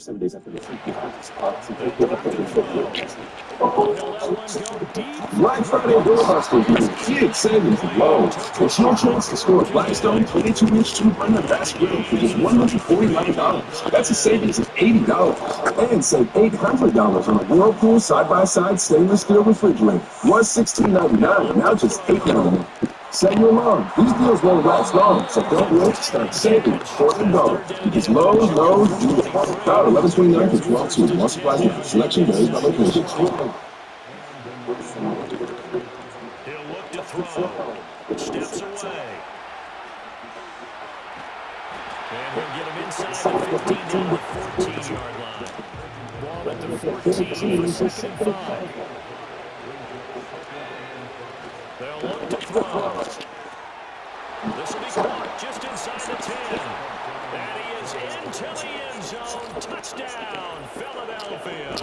7 days after this. They'll drop to throw. He'll let one go deep for Black Friday Doorbusters means big savings at Lowe's. It's your chance to score a Blackstone 22-inch 2-burner gas grill for just $149. That's a savings of $80. And save $800 on a Whirlpool side-by-side stainless steel refrigerator. Was $16.99, now just $8.99. Set your alarm. These deals won't last long, so don't wait to start saving before they go. Because Lowe's, do the Power 11/29 to 12/2. More supplies and selection varies by location. He'll look to throw. Steps away. And he'll get him inside the 15 down to the 14-yard line. Ball at the 14 for 2nd and 5. They'll look to throw. This will be caught just inside the 10. And he is into the end zone. Touchdown, Philadelphia.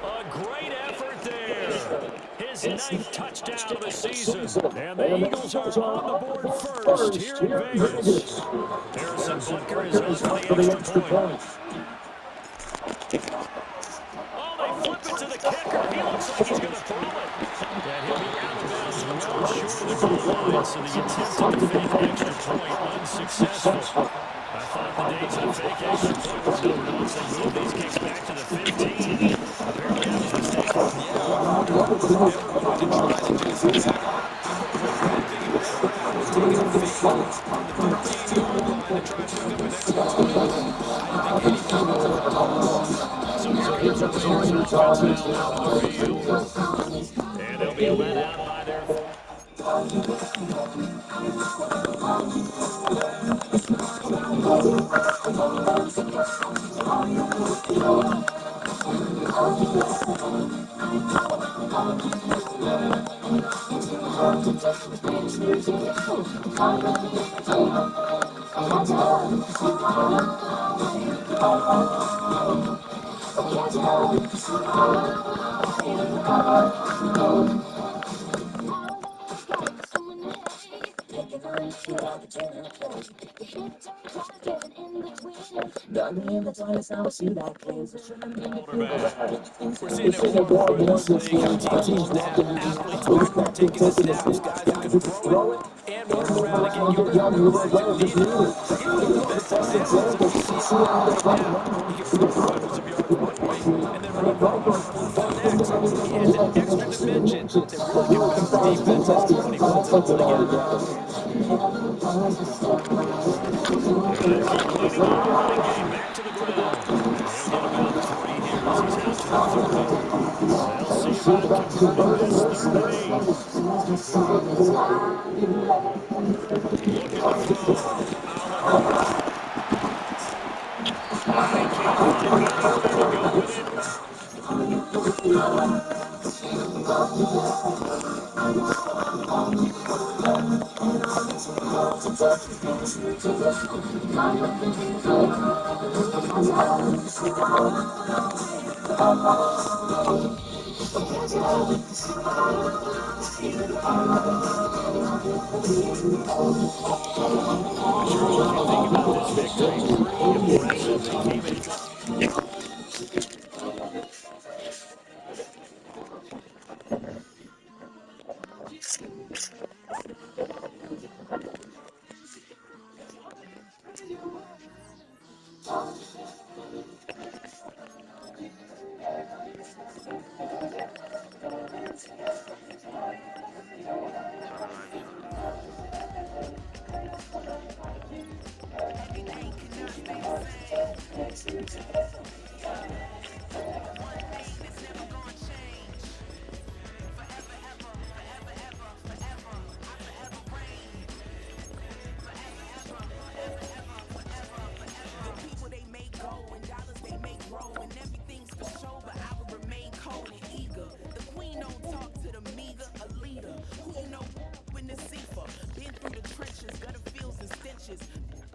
A great effort there. His 9th touchdown of the season. And the Eagles are on the board first here in Vegas. Harrison Butker is on for the extra point. Oh, they flip it to the kicker. He looks like he's going to throw it. And he'll be out of bounds well short of the goal line. So the attempt to defend an extra point unsuccessful. I thought the days of the fake extra point were numbered once they moved these kicks back to the 15. Apparently I was mistaken. Yeah, I was wondering what they were going to try to do here. What I think it was was taking a fake from the 15-yard line to try to pick up an extra point. I didn't think anything about that. So here comes the Raiders offense now out on the field. And they'll be led out by their... We're seeing it more and more in this league, how teams love to have athletes back there taking the snaps, guys who can throw it and move around and get yards wherever players need it. Arguably the best example is what we see out there right now. He can throw for hundreds of yards one way and then run for the next. He adds an extra dimension that really confuses defenses when he puts it all together. They'll keep leading in the running game back to the ground. And he'll get about 3 here as he's out to the 30. They'll see about converting this 3rd and 8. Looking to throw. Oliver. And they can't find anywhere to go with it. Charles, what do you think about this victory? Pretty impressive. They came in.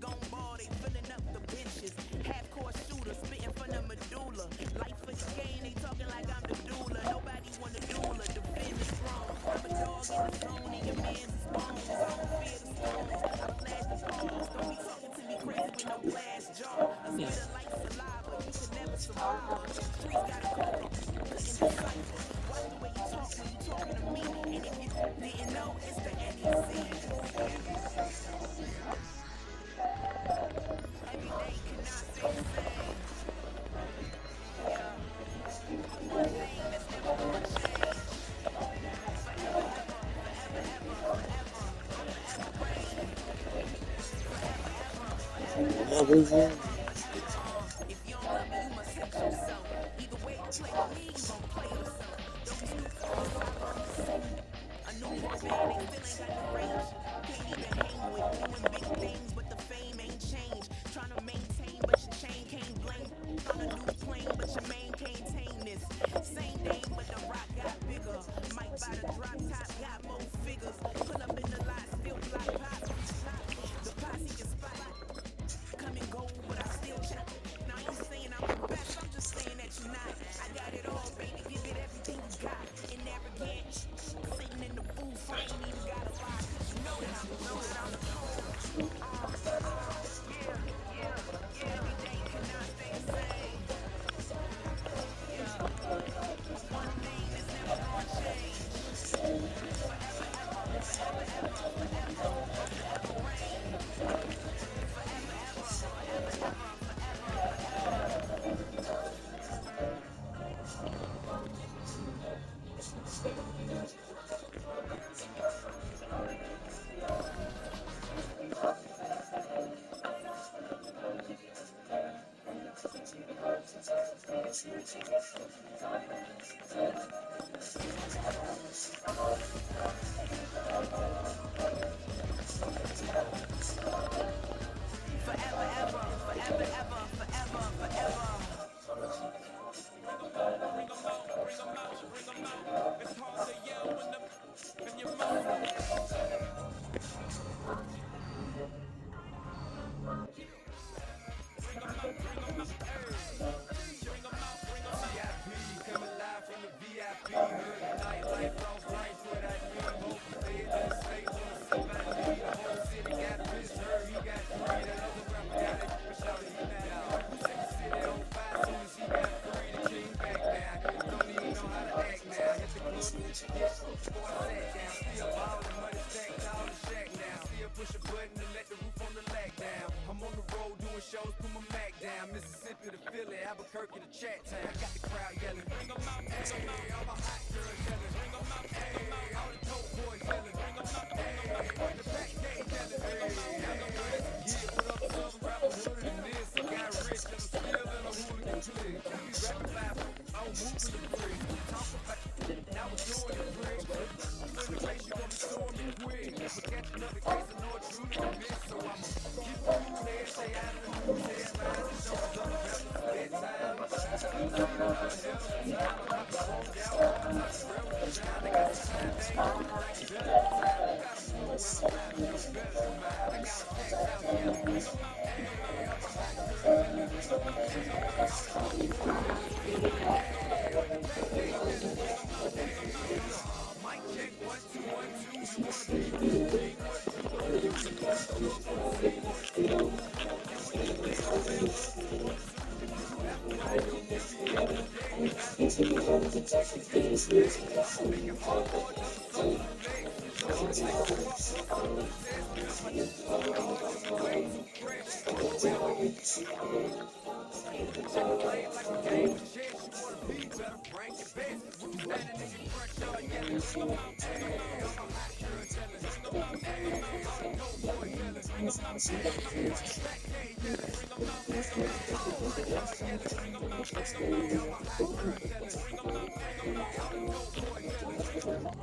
Gone ball, they filling up the benches. Half-court shooter, spitting for Streets got a code, couldn't decipher. Watch the way you talk when you talking to me. And if you didn't know, it's the NEC. Every day cannot stay the same. Yeah. One thing that's never gonna change. Forever, ever, forever, ever, forever. I'll forever reign. Forever, ever, forever, ever, forever, forever. If you don't love me, you must hate yourself. Either way, to play with me, you gon' play yourself. Don't be stupid, cause I learned the same. A new hit man, they still ain't got no range. Can't even hang with doing big things, but the fame ain't changed. Trying to maintain, but your chain can't blame. On a new plane, but your main can't tame this. Same name, but the rock got bigger. Might buy the drop top, got more figures. Pull up in the lot, still block pops. The posse can spot. Come and go, but I still check. Now I ain't saying I'm the best, I'm just saying that you're not. I got it all, baby, give it everything you got. And arrogant, sitting in the booth, I ain't even gotta lie, cause you know that I'm the cold. Yeah, yeah. Every day cannot stay the same. Yeah. One thing that's never gonna change. Forever, ever, forever, ever, forever. I'll forever reign. Forever, ever, forever, ever, forever, forever. Forever, ever, forever, ever, forever, forever. Bring 'em out, bring 'em out, bring 'em out. It's hard to yell when the in your mouth. Bring 'em out, bring 'em out, ayy. Bring 'em out, bring 'em out. VIP, coming live from the VIP. Heard the nightlife, lost life without me. Both the feds and the state wanna see my knee. The whole city got pissed, heard he got three. That other rapper got it, but shout he not out. Who set the city on fire soon as he got free? The king back now, don't even know how to act now. Hit the club to get before I sat down. Still ballin', money stacked all the shack now. Still push a button to let the roof on the lag down. I'm on the road doing shows, put my Mac down. Mississippi to Philly, Albuquerque to Chat Town. Got the crowd yelling, bring 'em out, bring 'em out. All my hot girls yelling, bring 'em out, bring 'em out. All the dope boys yelling, bring 'em out, bring 'em out. Bring the back gate yelling, bring 'em out, bring 'em out. Yeah, what up, Southern rapper hooded than this? I got rich and I'm still in a hooligan clique. We be rapping by, I was moving the bricks. Talk about I was doing the bricks. You in the race, you gon' be showing me quick. But catching up in case I know it's truly the miss. So I'ma keep a cool head, stay out of the news headlines. The shoulders of the rappers, it's bedtime. Still see another hell of a time. I'm out the road, gal, I'm talking real with the shine. They got some time, they ain't heard like a billion times. You got a flow and a rap show better than mine. I got a stacks out yelling, bring 'em out, bring 'em out. All my hot girls yelling, bring 'em out, bring 'em out. All the dope boys yelling, bring 'em out, with the back gate yelling, bring 'em out, bring 'em out. Mic check, 1, 2, 1, 2. You wanna be with the king? What you gon' do? You wanna show up on the scene? What you gon' do? You and your lady say love to one or two. You after one of your meal, be end of the day. You gotta check the disrespect. I'ma make it hard for another soul to flex. Know what it takes to walk for a soul to test. Cause my hard and we way too fresh. Well, check the lane like a game of chess. You wanna be better, bring your best. Cause we be standing in your front yard yelling, bring 'em out, ayy. All my hot girls yelling, bring 'em out, ayy. All the dope boys yelling, bring 'em out, ayy. With the back gate yelling, bring 'em out, ayy. In your front yard yelling, bring 'em out, ayy. All my hot girls yelling, bring 'em out, ayy. All the dope boys yelling, bring 'em out.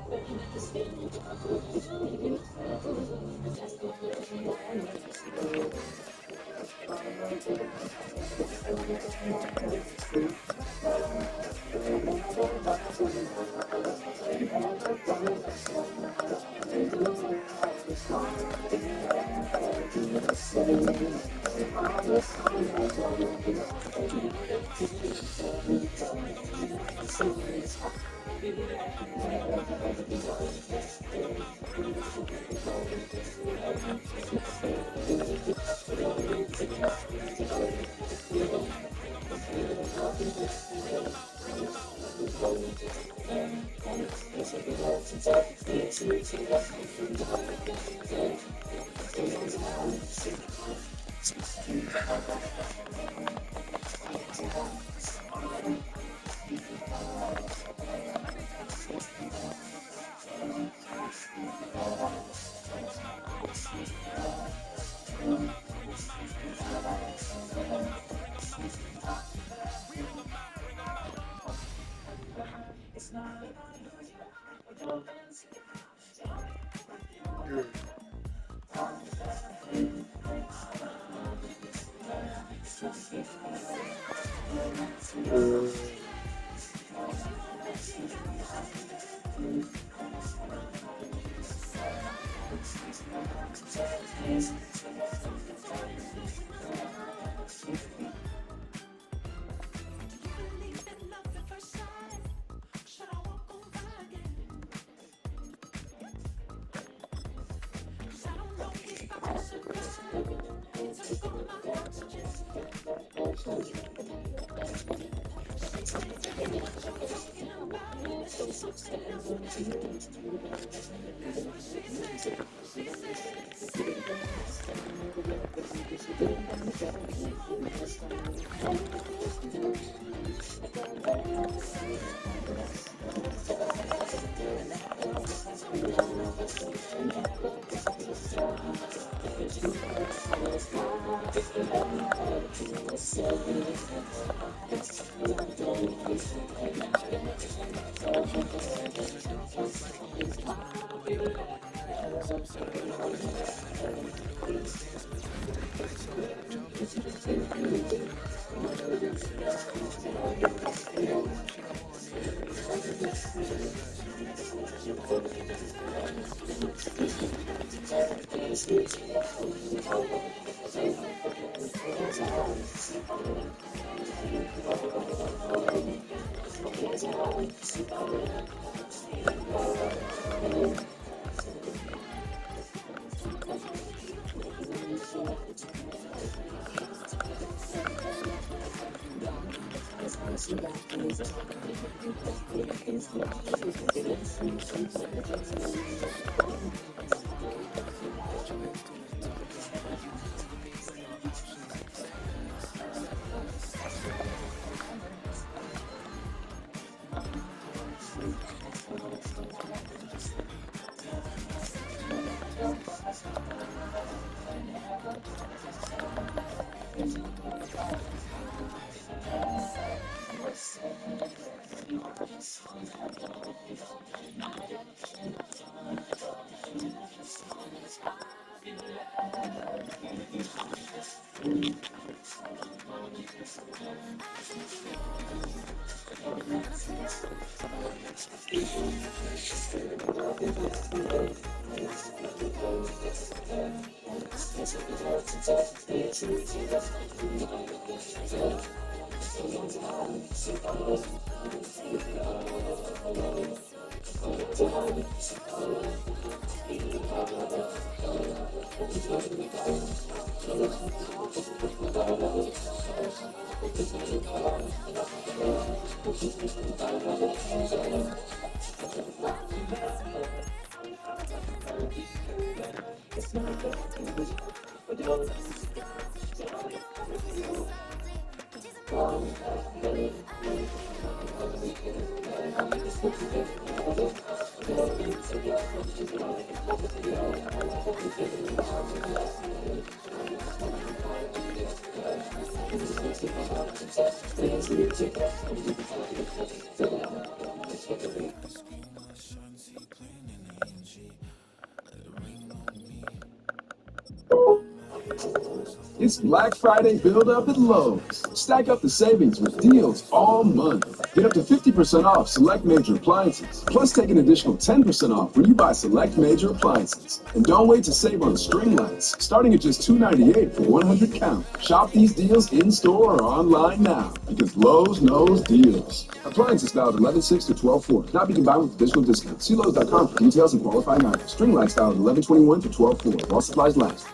It's Black Friday build up at Lowe's. Stack up the savings with deals all month. Get up to 50% off select major appliances. Plus take an additional 10% off when you buy select major appliances. And don't wait to save on string lights, starting at just $2.98 for 100 count. Shop these deals in-store or online now, because Lowe's knows deals. Appliances styled 11.6 to 12.4. Not be combined with additional discounts. See Lowe's.com for details and qualifying items. String lights styled 11.21 to 12.4. While supplies last.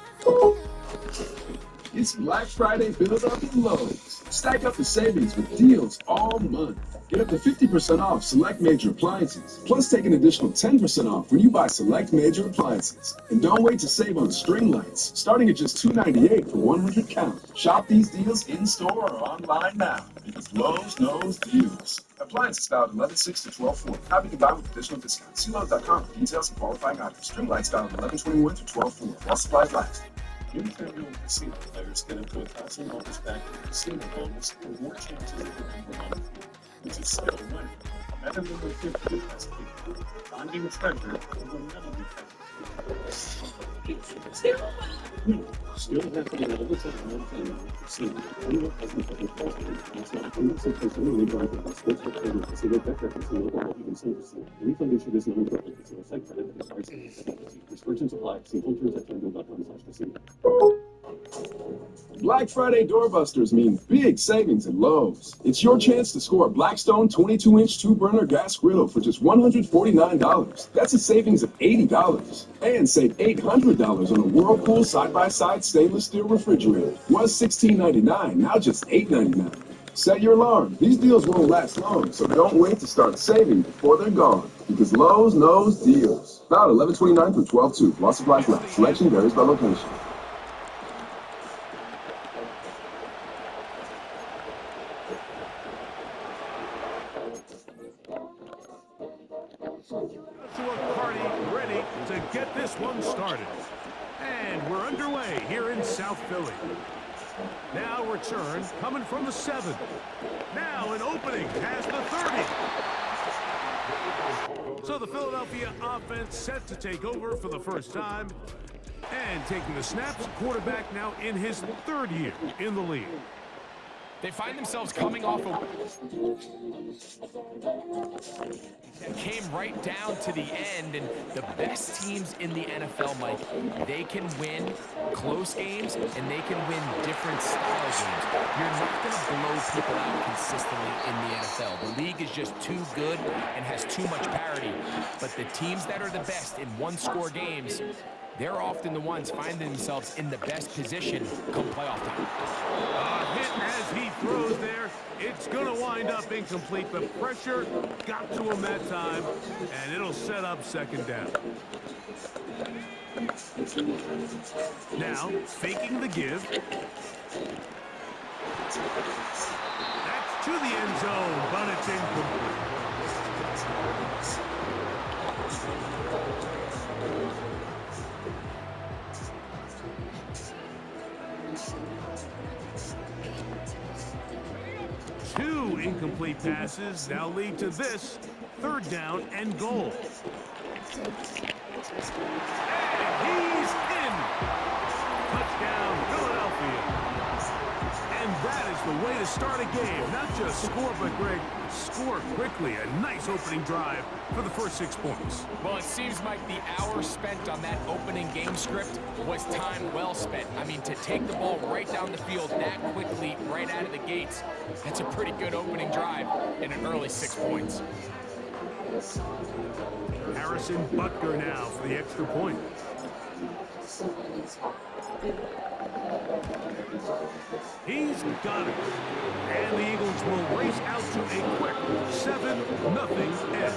It's Black Friday build up at Lowe's. Stack up the savings with deals all month. Get up to 50% off select major appliances. Plus, take an additional 10% off when you buy select major appliances. And don't wait to save on string lights, starting at just $2.98 for 100 count. Shop these deals in store or online now because Lowe's knows deals. Appliances styled 11.6 to 12.4. Not be combined with additional discounts. See Lowe's.com for details and qualifying items. String lights styled 11.21 to 12.4. While supplies last. New FanDuel Casino players get up to $1,000 back in casino bonus and more chances of winning the money, which is still winning. Madden NFL has been finding treasure will never be found. Still happening all the time on FanDuel Casino. Anyone has been playing positive. It's not innocent person really driving the sports book program casino bet reference in local health and services. Refund issue is non-recurring. Casino site credit and pricing. Restrictions apply. See full terms at FanDuel.com/casino. Black Friday doorbusters mean big savings at Lowe's. It's your chance to score a Blackstone 22-inch two-burner gas griddle for just $149. That's a savings of $80. And save $800 on a Whirlpool side-by-side stainless steel refrigerator. Was $16.99, now just $8.99. Set your alarm. These deals won't last long, so don't wait to start saving before they're gone. Because Lowe's knows deals. About 11/29 through 12/2. While supplies last. Selection varies by location. Party ready to get this one started. And we're underway here in South Philly. Now return coming from the 7. Now an opening past the 30. So the Philadelphia offense set to take over for the first time. And taking the snaps, quarterback now in his 3rd year in the league. They find themselves coming off a... It came right down to the end, and the best teams in the NFL, Mike, they can win close games, and they can win different style games. You're not going to blow people out consistently in the NFL. The league is just too good and has too much parity. But the teams that are the best in one-score games, they're often the ones finding themselves in the best position come playoff time. Hit as he throws there. It's going to wind up incomplete. The pressure got to him that time, and it'll set up 2nd down. Now, faking the give. That's to the end zone, but it's incomplete. Two incomplete passes now lead to this 3rd down and goal. And he's in. Touchdown, Philadelphia. And that is the way to start a game. Not just score, but Greg, score quickly. A nice opening drive for the first 6 points. Well, it seems like the hour spent on that opening game script was time well spent. I mean, to take the ball right down the field that quickly, right out of the gates, that's a pretty good opening drive in an early 6 points. Harrison Butker now for the extra point. He's got it. And the Eagles will race out to a quick 7-0 edge.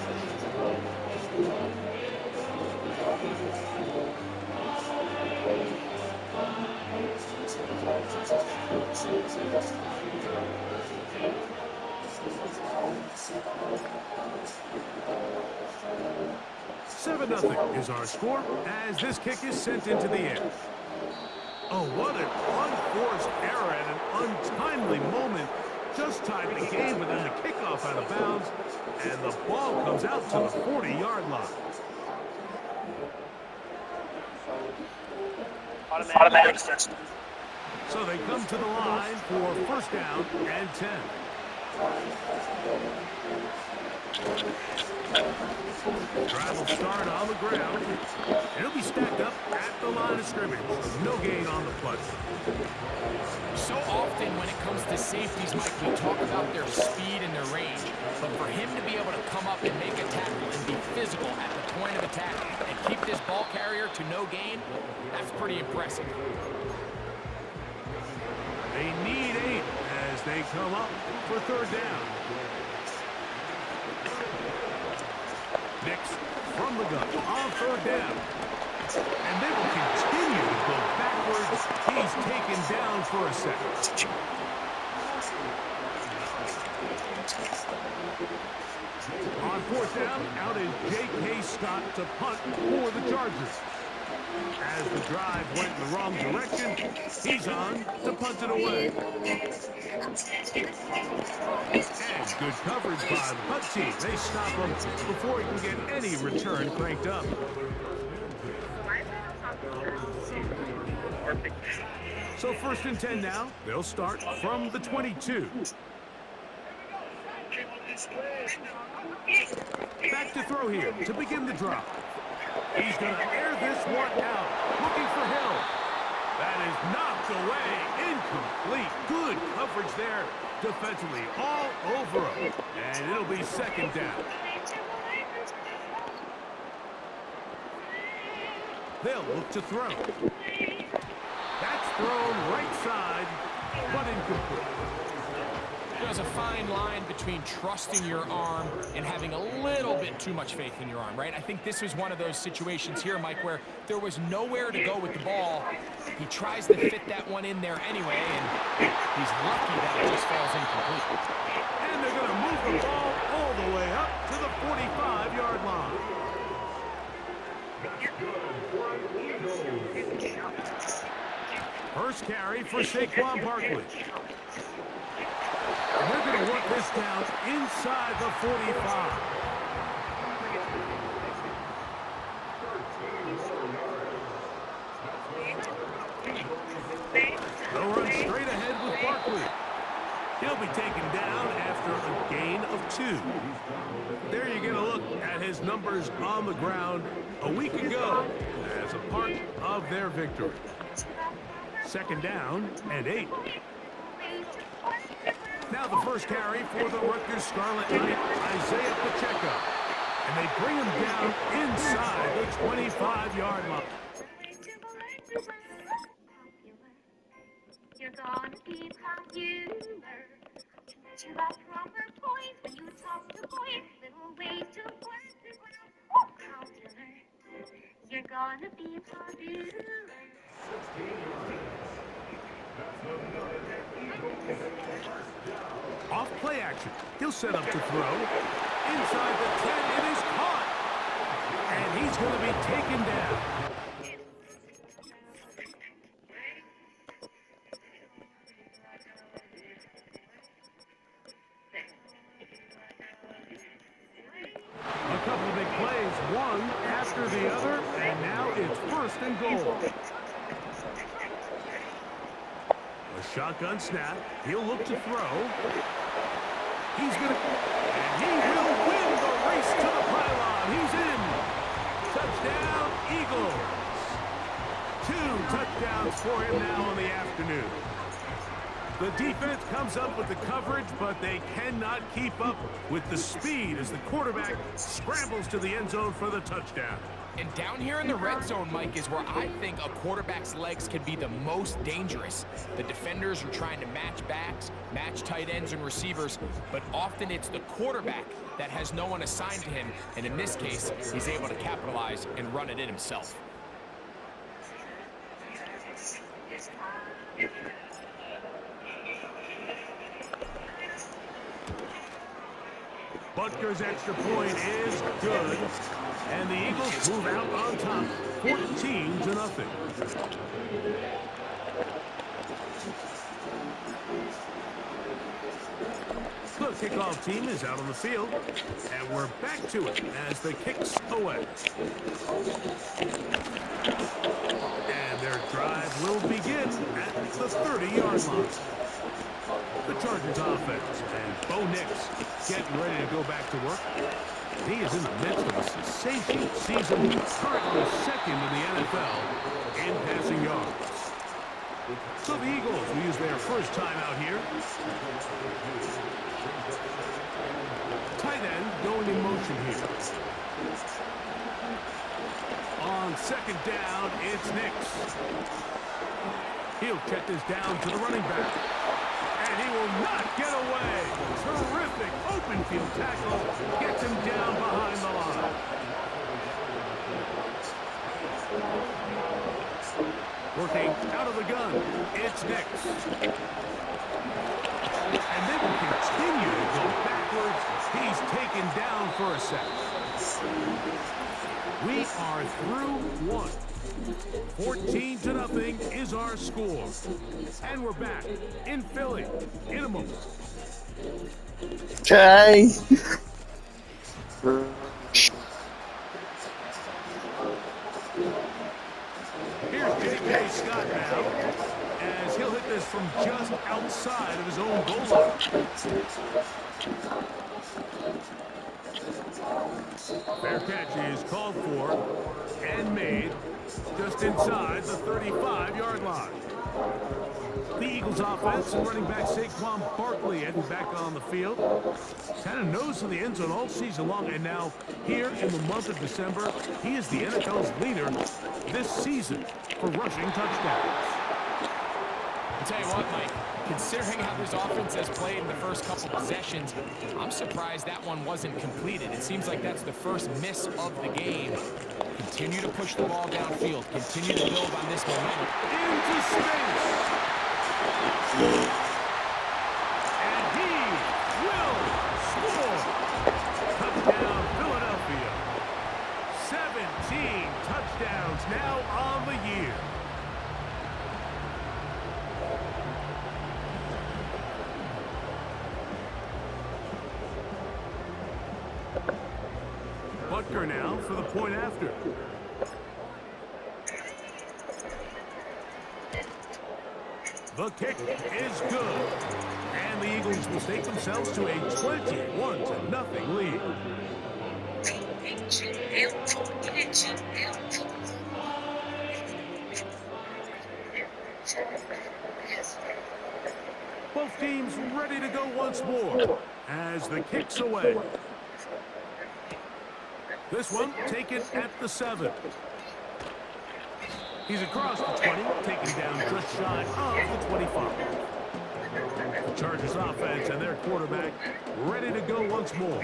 Seven 0 is our score as this kick is sent into the air. Oh, what an unforced error at an untimely moment. Just tied the game, but then the kickoff out of bounds, and the ball comes out to the 40-yard line. Automatic. So they come to the line for 1st down and 10. Drive will start on the ground. It'll be stacked up at the line of scrimmage. No gain on the play. So often when it comes to safeties, Mike, we talk about their speed and their range. But for him to be able to come up and make a tackle and be physical at the point of attack and keep this ball carrier to no gain, that's pretty impressive. They need 8 as they come up for third down. Nix from the gun on third down. And they will continue to go backwards. He's taken down for a second. On fourth down, out is J.K. Scott to punt for the Chargers. As the drive went in the wrong direction, he's on to punt it away. And good coverage by the punt team. They stop him before he can get any return cranked up. So 1st and 10 now. They'll start from the 22. Back to throw here to begin the drive. He's going to air this one out. Looking for Hill. That is knocked away. Incomplete. Good coverage there defensively. All over him. And it'll be 2nd down. They'll look to throw. That's thrown right side, but incomplete. There's a fine line between trusting your arm and having a little bit too much faith in your arm, right? I think this was one of those situations here, Mike, where there was nowhere to go with the ball. He tries to fit that one in there anyway, and he's lucky that it just falls incomplete. And they're going to move the ball all the way up to the 45-yard line. First carry for Saquon Barkley. And they're going to work this down inside the 45. They'll run straight ahead with Barkley. He'll be taken down after a gain of 2. There you get a look at his numbers on the ground a week ago as a part of their victory. 2nd down and 8. Now the first carry for the Rutgers Scarlet Knight, Isaiah Pacheco. And they bring him down inside the 25-yard line. You're gonna be popular. You got proper points when you talk to boys. Little ways to work the ground. Popular. You're gonna be popular. Off play action. He'll set up to throw. Inside the 10, it is caught. And he's going to be taken down. A couple of big plays, one after the other, and now it's 1st and goal. A shotgun snap. He'll look to throw. He's going to... And he will win the race to the pylon. He's in. Touchdown, Eagles. 2 touchdowns for him now in the afternoon. The defense comes up with the coverage, but they cannot keep up with the speed as the quarterback scrambles to the end zone for the touchdown. And down here in the red zone, Mike, is where I think a quarterback's legs can be the most dangerous. The defenders are trying to match backs, match tight ends and receivers, but often it's the quarterback that has no one assigned to him, and in this case, he's able to capitalize and run it in himself. Butker's extra point is good. And the Eagles move out on top, 14-0. The kickoff team is out on the field, and we're back to it as the kicks away. And their drive will begin at the 30-yard line. The Chargers offense and Bo Nix getting ready to go back to work. He is in the midst of a sensational season, currently 2nd in the NFL in passing yards. So the Eagles will use their first time out here. Tight end going in motion here. On 2nd down, it's Nix. He'll check this down to the running back. And he will not get away. Terrific open field tackle. Gets him down behind the line. Working out of the gun. It's Nix. And they will continue to go backwards. He's taken down for a sack. We are through one. 14-0 is our score. And we're back in Philly in a moment. Okay. Here's J.K. Scott now, as he'll hit this from just outside of his own goal line. Fair catch is called for and made just inside the 35-yard line. The Eagles offense and running back Saquon Barkley heading back on the field. He's had a nose to the end zone all season long, and now here in the month of December, he is the NFL's leader this season for rushing touchdowns. I'll tell you what, Mike, considering how this offense has played in the first couple possessions, I'm surprised that one wasn't completed. It seems like that's the first miss of the game. Continue to push the ball downfield. Continue to build on this momentum. Into space. And he will score. Touchdown, Philadelphia. 17 touchdowns now on the year. Butker now for the point after. The kick is good. And the Eagles will take themselves to a 21-0 lead. Both teams ready to go once more as the kick's away. This one taken at the 7. He's across the 20, taken down just shy of the 25. The Chargers offense and their quarterback ready to go once more.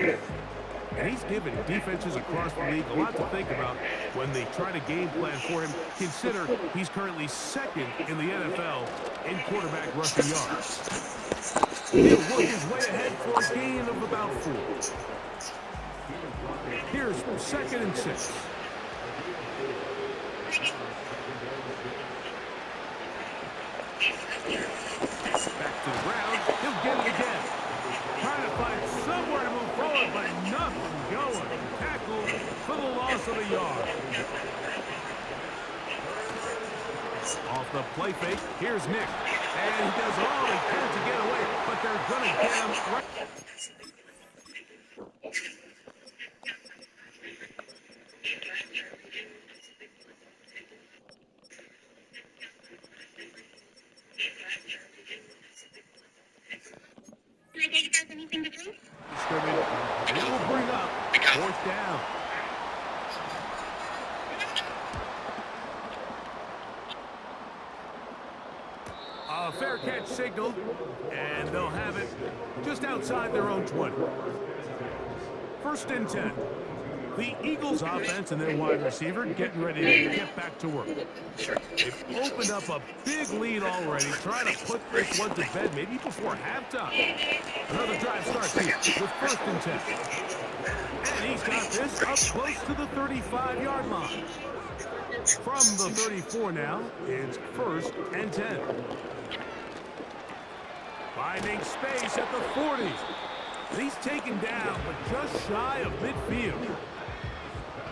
And he's given defenses across the league a lot to think about when they try to game plan for him. Consider he's currently second in the NFL in quarterback rushing yards. He'll work his way ahead for a gain of about 4. Here's 2nd and 6. Back to the ground. He'll get it again. Trying to find somewhere to move forward, but nothing going. Tackle for the loss of a yard. Off the play fake, here's Nick. And he does all he can to get away, but they're going to get him right. Anything to drink? Scrimmage, and it will bring up 4th down. A fair catch signaled, and they'll have it just outside their own 20. 1st and 10. The Eagles offense and their wide receiver getting ready to get back to work. They've opened up a big lead already, trying to put this one to bed maybe before halftime. Another drive starts here with 1st and 10. And he's got this up close to the 35-yard line. From the 34 now, it's 1st and 10. Finding space at the 40. He's taken down, but just shy of midfield.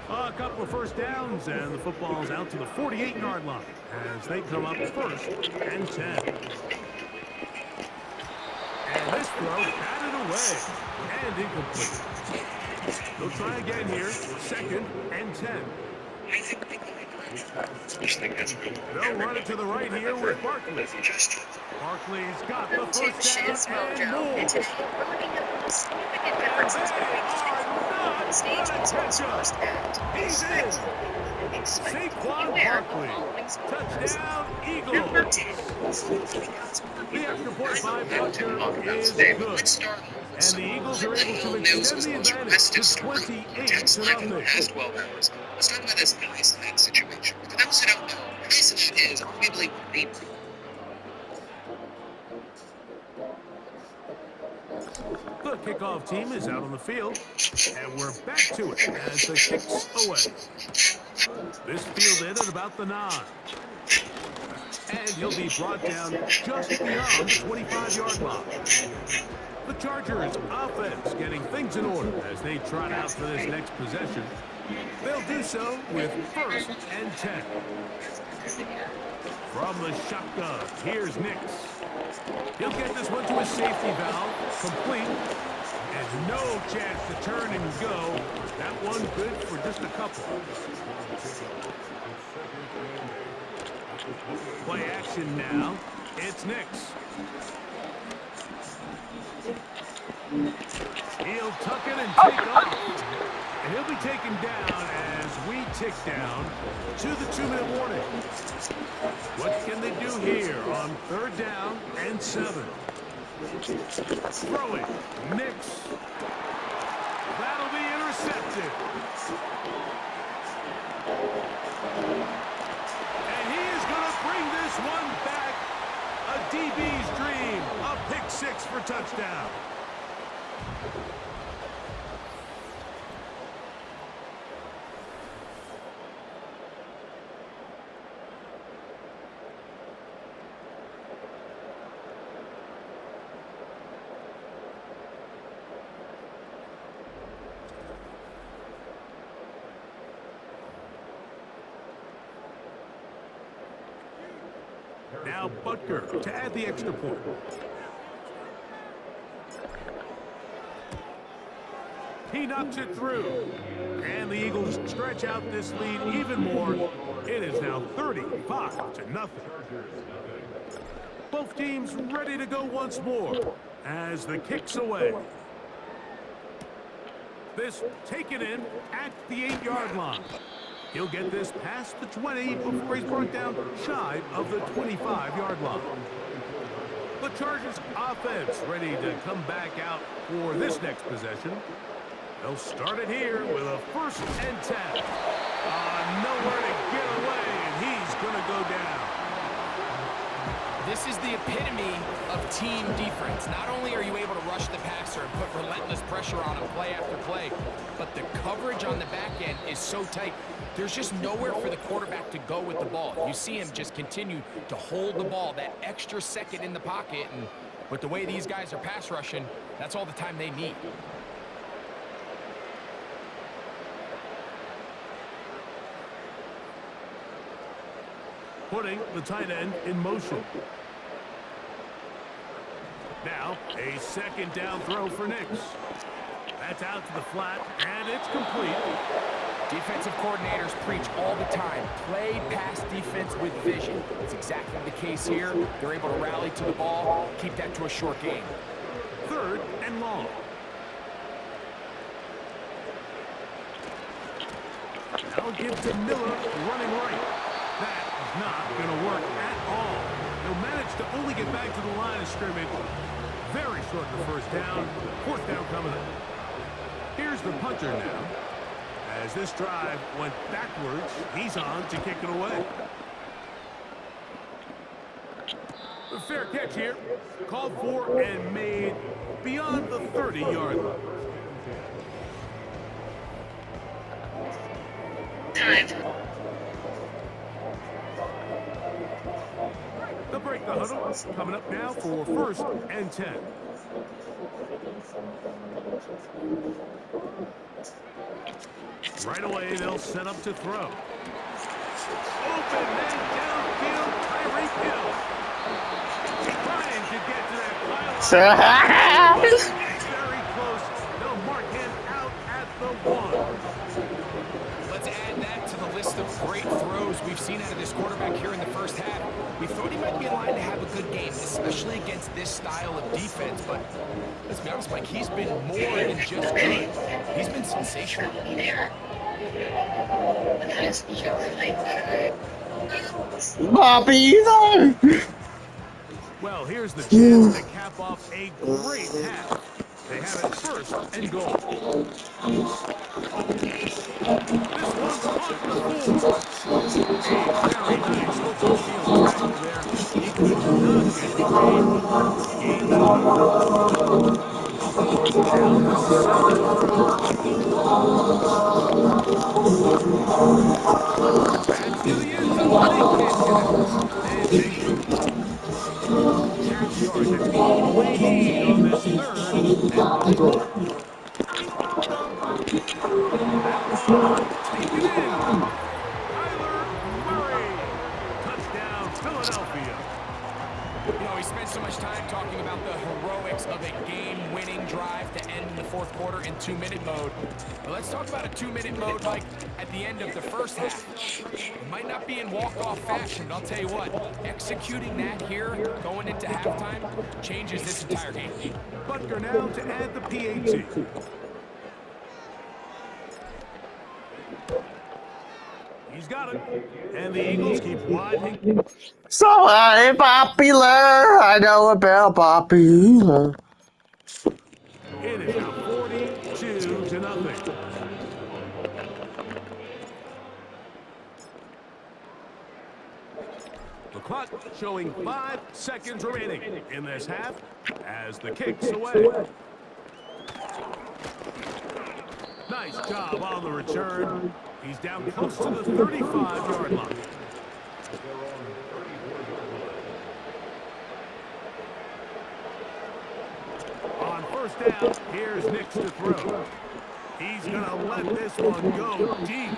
A couple of 1st downs, and the football's out to the 48-yard line as they come up 1st and 10. And this throw batted away and incomplete. They'll try again here, 2nd and 10. They'll run it to the right here with Barkley. Barkley's got the 1st down and more. And they are not Stage What a was his catch-up. first act. He's in. Saquon Barkley. Touchdown, Number Eagles. 10. The extra point by Talk Butker about is today, but good. let's start And the Eagles are able to news extend was the the most advantage requested to story 28 text to line in the nothing. past 12 hours. Let's talk about this nice net situation. For those who don't know, nice net is arguably one of the The kickoff team is out on the field, and we're back to it as the kick's away. This fielded at about the 9. And he'll be brought down just beyond the 25-yard line. The Chargers offense getting things in order as they trot out for this next possession. They'll do so with 1st and 10. From the shotgun, here's Nix. He'll get this one to his safety valve, complete, and no chance to turn and go. That one good for just a couple. Play action now. It's Nix. He'll tuck it and take off. And he'll be taken down as we tick down to the 2-minute warning. What can they do here on 3rd down and 7? Throw it. Nix. That'll be intercepted. And he is going to bring this one back. A DB's dream. A pick 6 for touchdown. Now Butker to add the extra point. He knocks it through. And the Eagles stretch out this lead even more. It is now 35-0. Both teams ready to go once more as the kick's away. This taken in at the 8-yard line. He'll get this past the 20 before he's brought down shy of the 25-yard line. The Chargers offense ready to come back out for this next possession. They'll start it here with a 1st and 10. Nowhere to get away, and he's going to go down. This is the epitome of team defense. Not only are you able to rush the passer and put relentless pressure on him play after play, but the coverage on the back end is so tight. There's just nowhere for the quarterback to go with the ball. You see him just continue to hold the ball that extra second in the pocket, and with the way these guys are pass rushing, that's all the time they need. Putting the tight end in motion. Now, a 2nd down throw for Nix. That's out to the flat, and it's complete. Defensive coordinators preach all the time, play pass defense with vision. It's exactly the case here. They're able to rally to the ball, keep that to a short game. 3rd and long. Now give to Miller running right. That is not going to work at all. He'll manage to only get back to the line of scrimmage. Very short in the 1st down. 4th down coming up. Here's the punter now. As this drive went backwards, he's on to kick it away. A fair catch here. Called for and made beyond the 30-yard line. They'll break the huddle. Coming up now for 1st and 10. Right away, they'll set up to throw. Open man downfield, Tyreek Hill. Trying to get to that pylon. Very close. They'll mark him out at the 1. Let's add that to the list of great throws we've seen out of this quarterback here in the 1st half. We thought he might be in line to have a good game, especially against this style of defense. But let's be honest, Mike, he's been more than just good. He's been sensational. Bobby, no! Well, here's the chance to cap off a great half. They have it first and goal. This one's caught before. A very nice open field tackle there. He could not get free. Gains a yard. Now this is set to throw. That's to the end zone, and he can't get it. It's incomplete. Here's the yard that the Eagles may need on this 3rd and long. That one taken in. Kyler Murray. Touchdown, Philadelphia. You know, we spent so much time talking about the heroics of a game-winning drive to end the 4th quarter in 2-minute mode. But let's talk about a 2-minute mode, like at the end of the 1st half. It might not be in walk-off fashion, but I'll tell you what, executing that here, going into halftime, changes this entire game. Butker now to add the PAT. He's got it. And the Eagles keep widening. So popular. I know about popular. It is now 42-0. The clock showing 5 seconds remaining in this half as the kick's away. Nice job on the return. He's down close to the 35-yard line. On 1st down, here's Nix to throw. He's going to let this one go deep.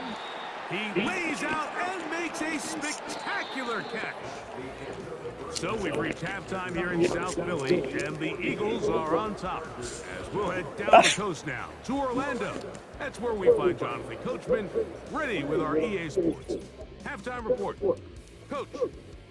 He lays out and makes a spectacular catch. So we've reached halftime here in South Philly, and the Eagles are on top. As we'll head down the coast now to Orlando. That's where we find Jonathan Coachman ready with our EA Sports halftime report. Coach.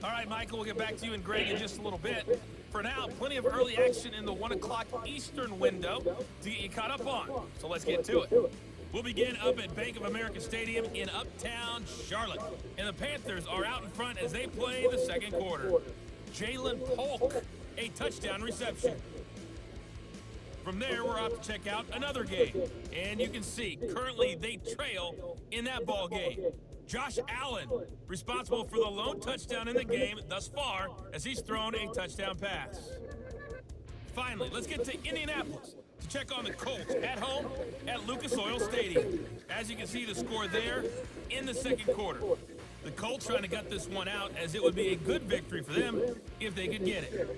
All right, Michael, we'll get back to you and Greg in just a little bit. For now, plenty of early action in the 1 o'clock Eastern window to get you caught up on. So let's get to it. We'll begin up at Bank of America Stadium in Uptown Charlotte. And the Panthers are out in front as they play the 2nd quarter. Jalen Polk, a touchdown reception. From there, we're off to check out another game. And you can see, currently they trail in that ball game. Josh Allen, responsible for the lone touchdown in the game thus far as he's thrown a touchdown pass. Finally, let's get to Indianapolis to check on the Colts at home at Lucas Oil Stadium. As you can see the score there in the 2nd quarter. The Colts trying to gut this one out as it would be a good victory for them if they could get it.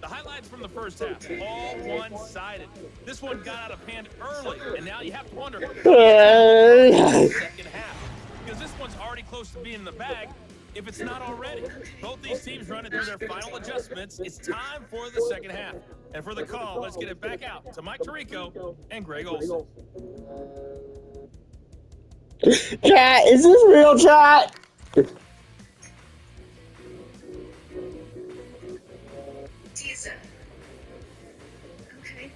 The highlights from the 1st half, all one-sided. This one got out of hand early, and now you have to wonder, the 2nd half. Because this one's already close to being in the bag, if it's not already. Both these teams running through their final adjustments. It's time for the 2nd half. And for the call, let's get it back out to Mike Tirico and Greg Olson. Chat, is this real, chat? Teaser. Okay.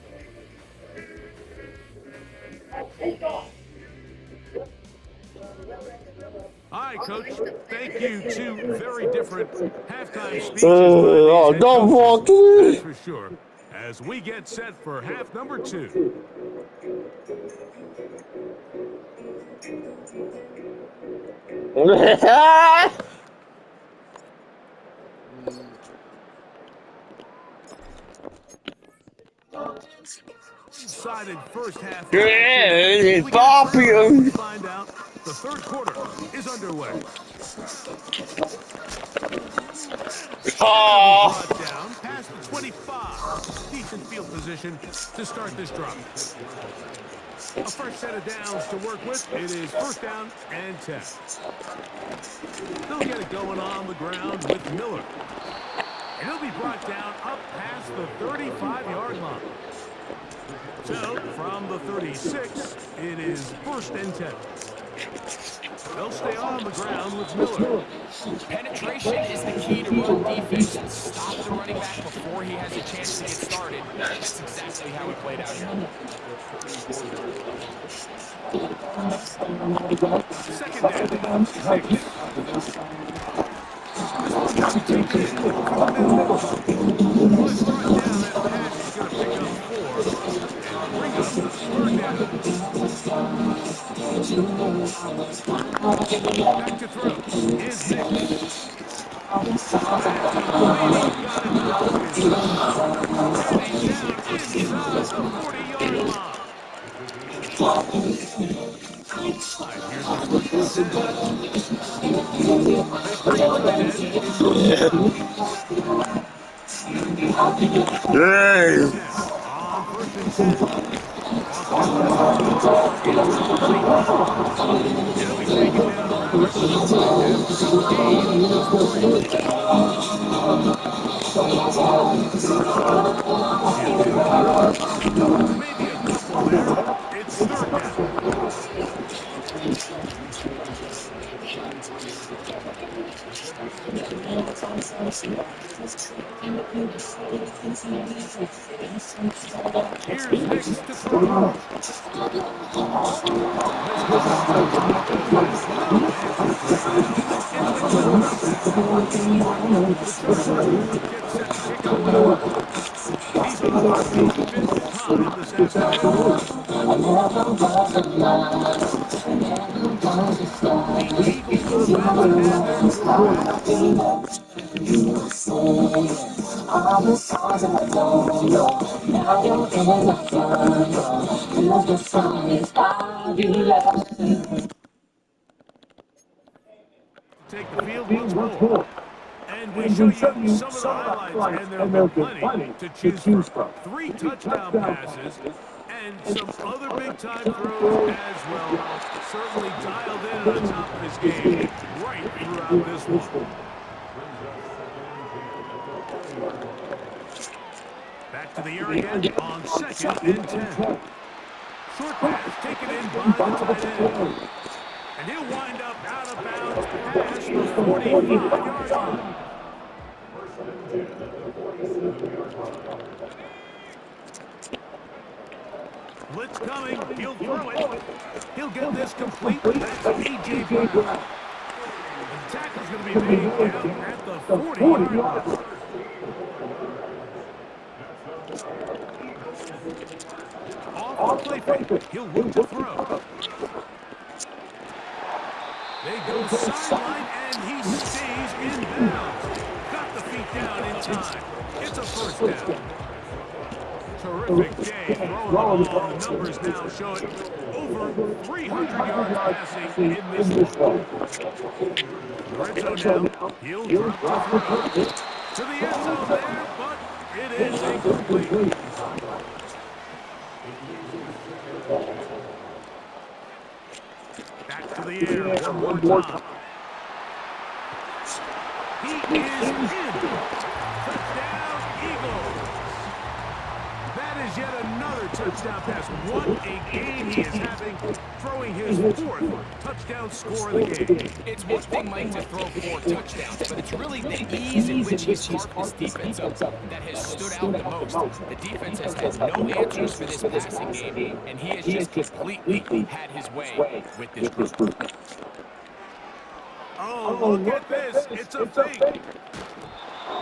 All right, Coach. Thank you. 2 very different halftime speeches. Don't walk in. That's for sure. As we get set for half number 2. Decided 1st half. It's popular. Find out the 3rd quarter is underway. Oh. Brought down past the 25. Decent field position to start this drive. A fresh set of downs to work with. It is 1st down and 10. They'll get it going on the ground with Miller. And he'll be brought down up past the 35-yard line. So, from the 36, it is 1st and 10. They'll stay on the ground with Miller. Penetration is the key to run defense. Stop the running back before he has a chance to get started. That's exactly how it played out here. 2nd down, 6. This one will be taken in over the middle. On his front down, that pass is going to pick up 4 and bring up 3rd down. Back to throw is Nix. That's complete. He's got it to the Falcons. And he's down inside the 40-yard line. All right, here's the 1st and 10. Fake three tight end in motion. Hey. Snap on 1st and 10. Off to his throw. It's complete. And he'll be taken down rather quickly after a gain of 3. He'll do that. Maybe a couple there. It's 3rd down. Here's Nix to throw. Miscommitted. Because there's no answer for that. It's going to be 1st down. The Chargers get set to kick off. He's on for the 5th time this afternoon. The Eagles are about to have their quarterback. Take the field once more. And we show you some of the highlights, and there have been plenty to choose from. 3 touchdown passes and some other big-time throws as well. Certainly dialed in on top of his game right throughout this one. Back to the air again on 2nd and 10. Short pass taken in by the tight end. And he'll wind up out of bounds past the 45-yard line. Blitz coming. He'll throw it. He'll get this complete. That's A.J. Brown. The tackle's going to be made down at the 40-yard line. Off the play fake. He'll look to throw. They go sideline, and he stays in bounds. Got the feet down in time. It's a 1st down. Terrific day throwing the ball. The numbers now show it over 300 yards passing in this one. The red zone now. He'll drop to throw. To the end zone there, but it is incomplete. Back to the air one more time. He is in. Touchdown, Eagles. That is yet another touchdown pass. What a game he is having, throwing his 4th touchdown score of the game. It's one thing, Mike, to throw 4 touchdowns, but it's really the ease in which he's carved this defense up that has stood out the most. The defense has had no answers for this passing game, and he has just completely had his way with this group. Oh, look at this. It's a fake.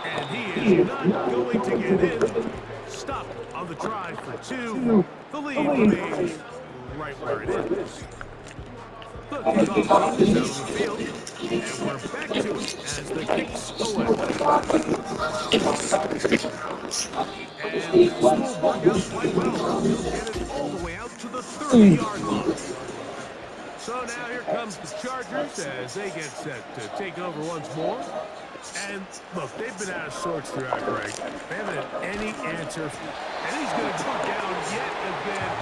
And he is not going to get in. Stop on the try for 2. The lead remains right where it is. The kickoff team is out of the field. And we're back to it as the kicks away. And this will work out quite well. He'll get it all the way out to the 30-yard line. So now here comes the Chargers as they get set to take over once more. And look, they've been out of sorts throughout, Greg. They haven't had any answer. And he's going to go down yet again.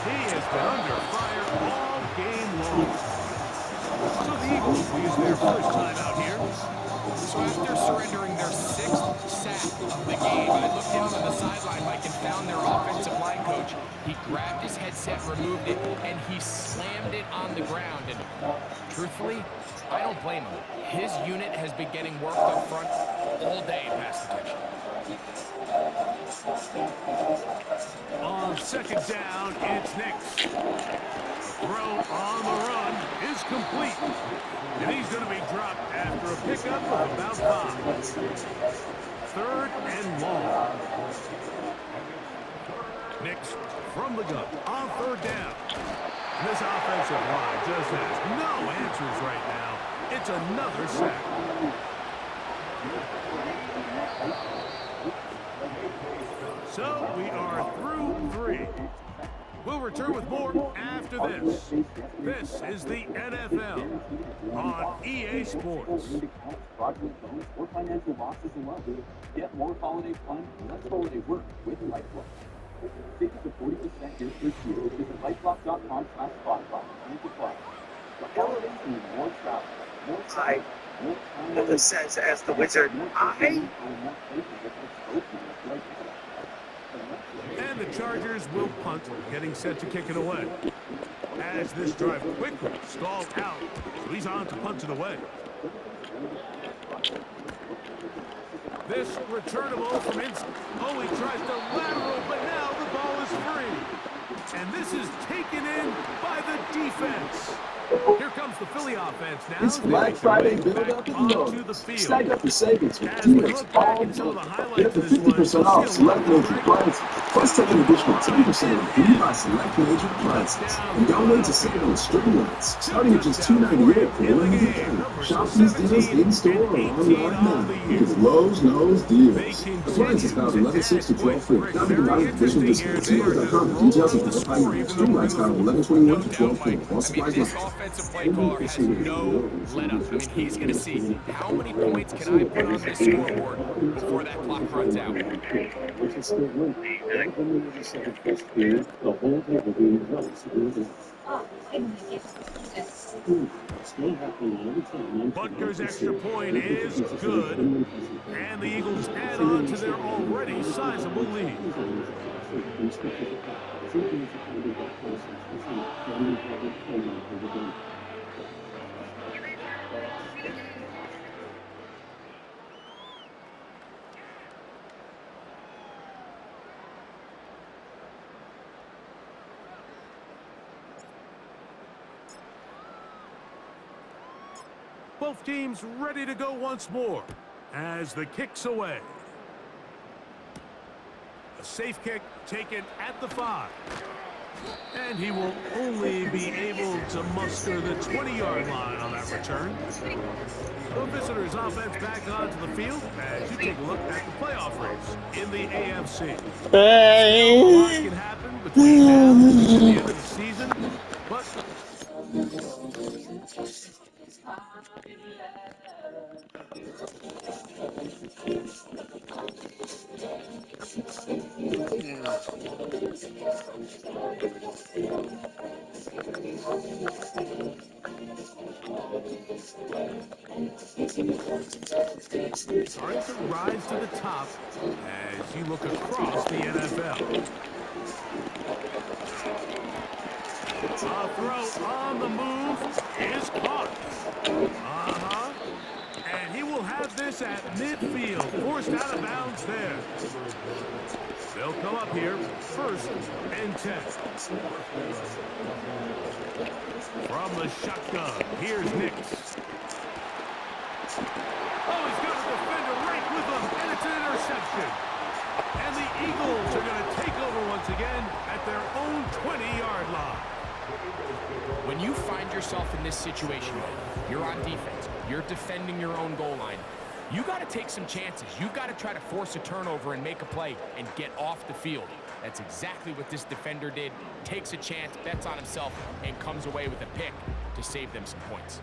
He has been under fire all game long. So the Eagles will use their 1st time out here. So after surrendering their 6th sack of the game, I looked down on the sideline, Mike, and found their offensive line coach. He grabbed his headset, removed it, and he slammed it on the ground. And truthfully, I don't blame him. His unit has been getting worked up front all day in pass protection. On second down, it's Nix. Throw on the run is complete. And he's going to be dropped after a pickup of about 5. 3rd and long. Nix from the gun on 3rd down. And this offensive line just has no answers right now. It's another sack. So we are through 3. We'll return with more after this. This is the NFL on EA Sports. Or financial losses and losses. Get more holiday fun and less holiday work with LifeLock. Save up to 40% your first year. Visit lifelock.com/Spotify and supply. The holidays mean more travel, more time, more time. In the sense as the wizard, And the Chargers will punt, getting set to kick it away. As this drive quickly stalled out, so he's on to punt it away. This returnable from inside. Oh, he tries to lateral, but now the ball is free. And this is taken in by the defense. Here comes the Philly offense now. It's Black Friday build-up and load. Stack up your savings with deals all day. Get up to 50% off select major appliances. Plus take an additional 10% off when you buy select major appliances. And don't wait to save on string lights. Starting at just $2.98 for one weekend. Shop these deals in-store or online now. Because Lowe's knows deals. Appliances found 11/6 to 12/4. Not even valid additional discounts. See Lowe's.com for details and for string lights found 11/21 to 12/4. All supplies This last. offensive play caller has no let-up. I mean, he's going to see how many points can I put on this scoreboard before that clock runs out. Butker's extra point is good, and the Eagles add on to their already sizable lead. Both teams ready to go once more as the kick's away. A safe kick taken at the 5. And he will only be able to muster the 20-yard line on that return. The visitors' offense back onto the field as you take a look at the playoff race in the AFC. A lot can happen between now and the end of the season, but starting to rise to the top as you look across the NFL. A throw on the move is caught. And he will have this at midfield, forced out of bounds there. They'll come up here, 1st and 10. From the shotgun, here's Nix. Oh, he's got a defender right with him, and it's an interception. And the Eagles are going to take over once again at their own 20-yard line. When you find yourself in this situation, you're on defense, you're defending your own goal line, you got to take some chances. You've got to try to force a turnover and make a play and get off the field. That's exactly what this defender did. Takes a chance, bets on himself, and comes away with a pick to save them some points.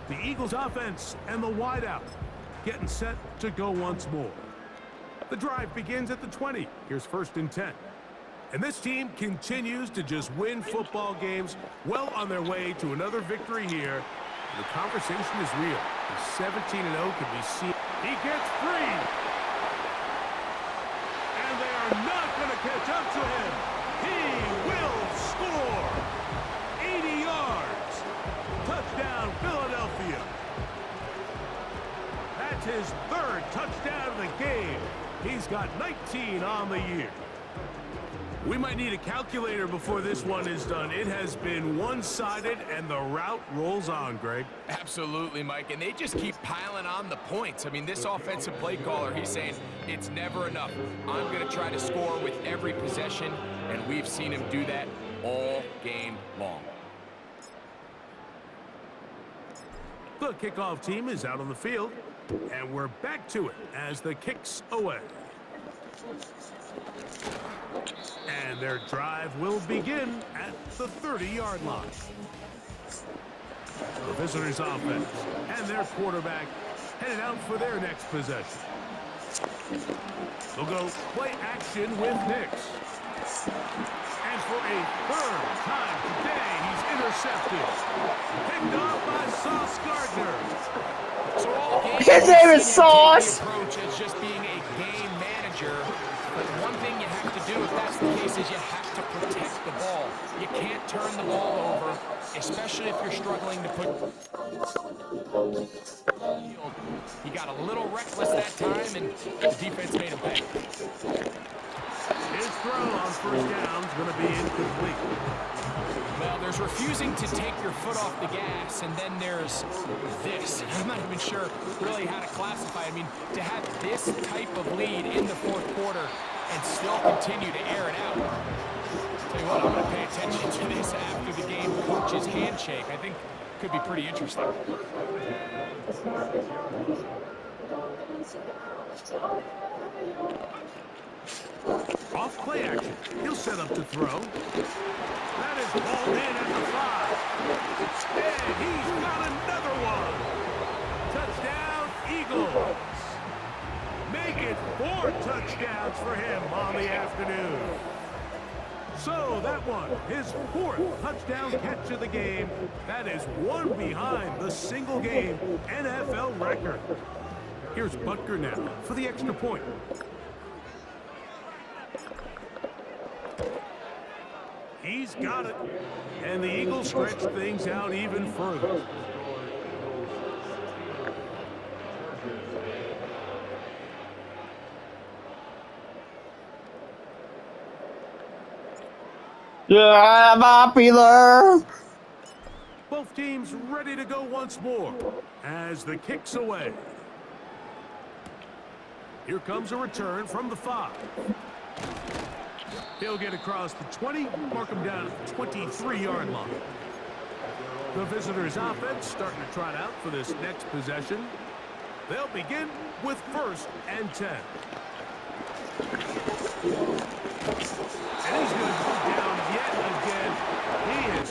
The Eagles offense and the wideout getting set to go once more. The drive begins at the 20. Here's 1st and 10. And this team continues to just win football games, well on their way to another victory here The conversation is real. The 17-0 can be seen. He gets free. And they are not going to catch up to him. He will score. 80 yards. Touchdown, Philadelphia. That's his third touchdown of the game. He's got 19 on the year. We might need a calculator before this one is done. It has been one-sided, and the route rolls on, Greg. Absolutely, Mike, and they just keep piling on the points. I mean, this offensive play caller, he's saying it's never enough. I'm going to try to score with every possession, and we've seen him do that all game long. The kickoff team is out on the field, and we're back to it as the kick's away. And their drive will begin at the 30-yard line. The visitors' offense and their quarterback headed out for their next possession. They'll go play action with Nix. And for a third time today, he's intercepted. Picked off by Sauce Gardner. So all game, His name is Sauce. The approach as just being a game manager. But one thing you have to do, if that's the case, is you have to protect the ball. You can't turn the ball over, especially if you're struggling to put. He got a little reckless that time, and the defense made him pay. His throw on first down is going to be incomplete. Well, there's refusing to take your foot off the gas, and then there's this. I'm not even sure really how to classify. I mean, to have this type of lead in the fourth quarter and still continue to air it out. Tell you what, I'm going to pay attention to this after the game coach's handshake. I think could be pretty interesting. Off play action. He'll set up to throw. That is balled in at the 5. And he's got another one. Touchdown, Eagles. Make it 4 touchdowns for him on the afternoon. So that one, his 4th touchdown catch of the game. That is one behind the single-game NFL record. Here's Butker now for the extra point. He's got it. And the Eagles stretch things out even further. Yeah, popular. Both teams ready to go once more as the kick's away. Here comes a return from the 5. He'll get across the 20, mark him down at the 23-yard line. The visitors' offense starting to trot out for this next possession. They'll begin with 1st and 10. And he's going to go down yet again. He is.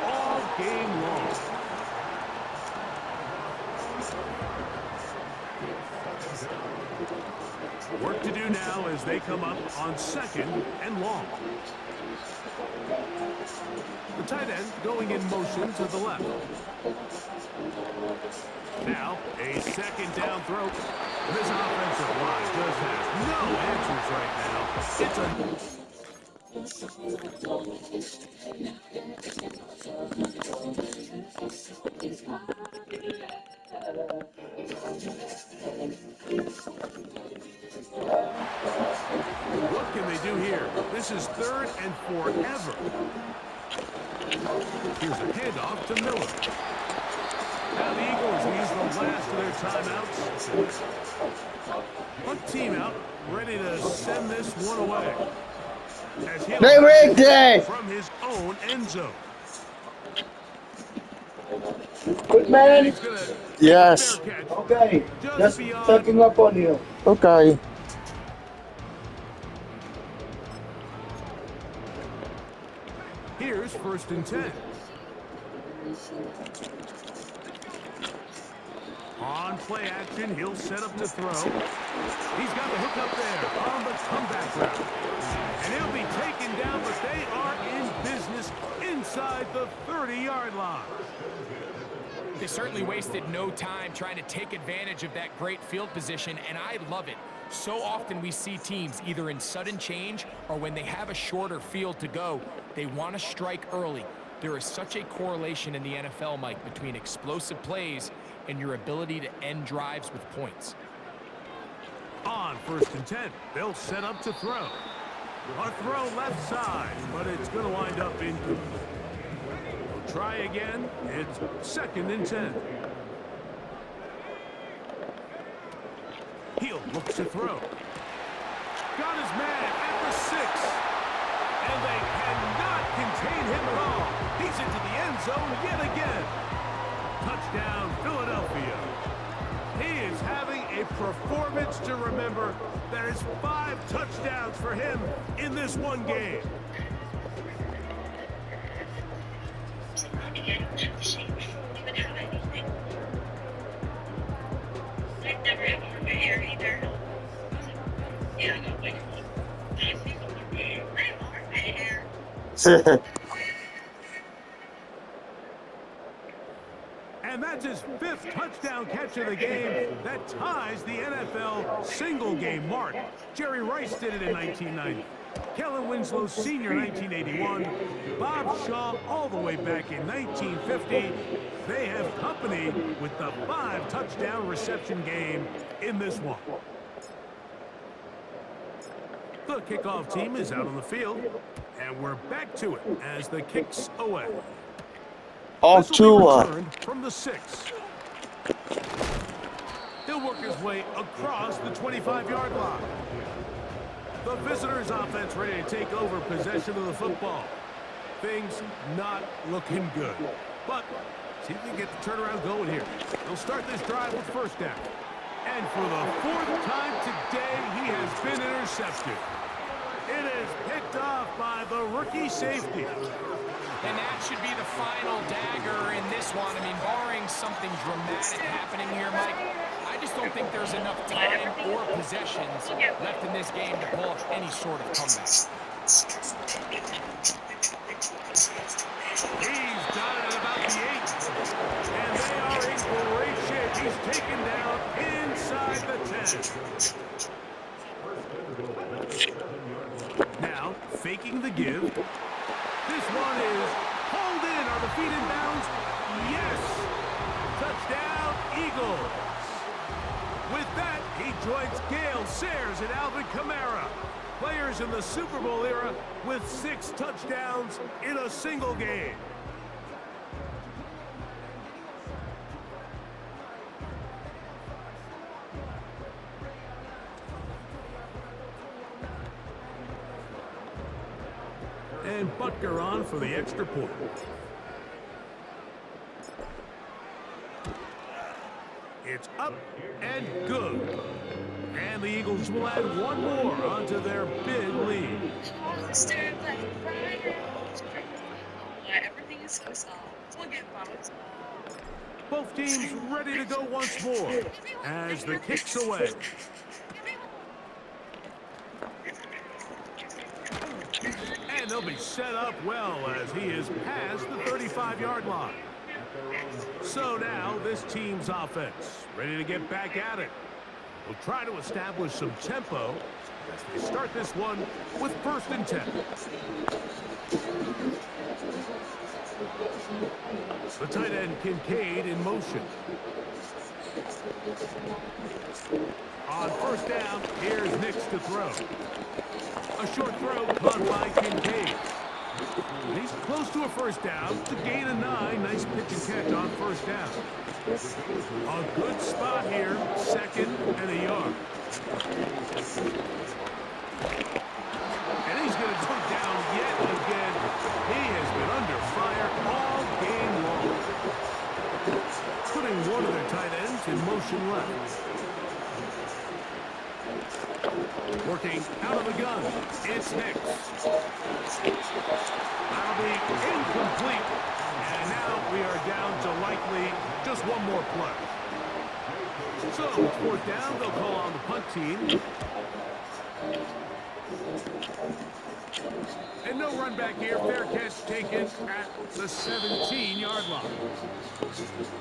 All game long. Work to do now as they come up on 2nd and long. The tight end going in motion to the left. Now, a 2nd down throw. This offensive line just has no answers right now. It's a... What can they do here? This is 3rd and forever. Here's a handoff to Miller. Now the Eagles use the last of their timeouts. One team out, ready to send this one away. As he rigged it from his own end zone. Good man. He's gonna Yes. fair catch Okay, just just beyond. checking up on you. Okay. Here's 1st and 10. On play action, he'll set up to throw. He's got the hook up there on the comeback route. And he'll be taken down, but they are in business inside the 30-yard line. They certainly wasted no time trying to take advantage of that great field position, and I love it. So often we see teams either in sudden change or when they have a shorter field to go, they want to strike early. There is such a correlation in the NFL, Mike, between explosive plays and your ability to end drives with points. On 1st and 10, they'll set up to throw. A throw left side, but it's going to wind up incomplete. They'll try again. It's 2nd and 10. He'll look to throw. Got his man at the 6. And they cannot contain him at all. He's into the end zone yet again. Touchdown, Philadelphia. He is having a performance to remember. There's 5 touchdowns for him in this one game. I've never had more of my hair either. Yeah, I'm more of my hair. And that's his 5th touchdown catch of the game. That ties the NFL single-game mark. Jerry Rice did it in 1990. Kellen Winslow Sr. 1981. Bob Shaw all the way back in 1950. They have company with the 5-touchdown reception game in this one. The kickoff team is out on the field. And we're back to it as the kick's away. Off This will be to returned from the 6. He'll work his way across the 25-yard line. The visitors' offense ready to take over possession of the football. Things not looking good. But see if they can get the turnaround going here. They'll start this drive with 1st down. And for the 4th time today, he has been intercepted. It is picked off by the rookie safety. And that should be the final dagger in this one. I mean, barring something dramatic happening here, Mike, I just don't think there's enough time or possessions left in this game to pull off any sort of comeback. He's got it at about the 8. And they are in great shape. He's taken down inside the 10. Now, faking the give. This one is hauled in. Are the feet in bounds? Yes! Touchdown, Eagles. With that, he joins Gale Sayers and Alvin Kamara, players in the Super Bowl era with 6 touchdowns in a single game. And Butker on for the extra point. It's up and good. And the Eagles will add one more onto their big lead. Everything is so soft. We'll get bones. Both teams ready to go once more as the kick's away. And they'll be set up well as he is past the 35-yard line. So now this team's offense ready to get back at it. We'll try to establish some tempo as they start this one with 1st and 10. The tight end Kincaid in motion. On 1st down, here's Nix to throw. A short throw caught by Kincaid. He's close to a 1st down to gain a 9. Nice pitch and catch on 1st down. A good spot here, 2nd and a yard. And he's going to go down yet again. He has been under fire all game long. Putting one of their tight ends in motion left. Working out of the gun. It's Hicks. That'll be incomplete. And now we are down to likely just one more play. So, it's fourth down. They'll call on the punt team. And no run back here. Fair catch taken at the 17-yard line.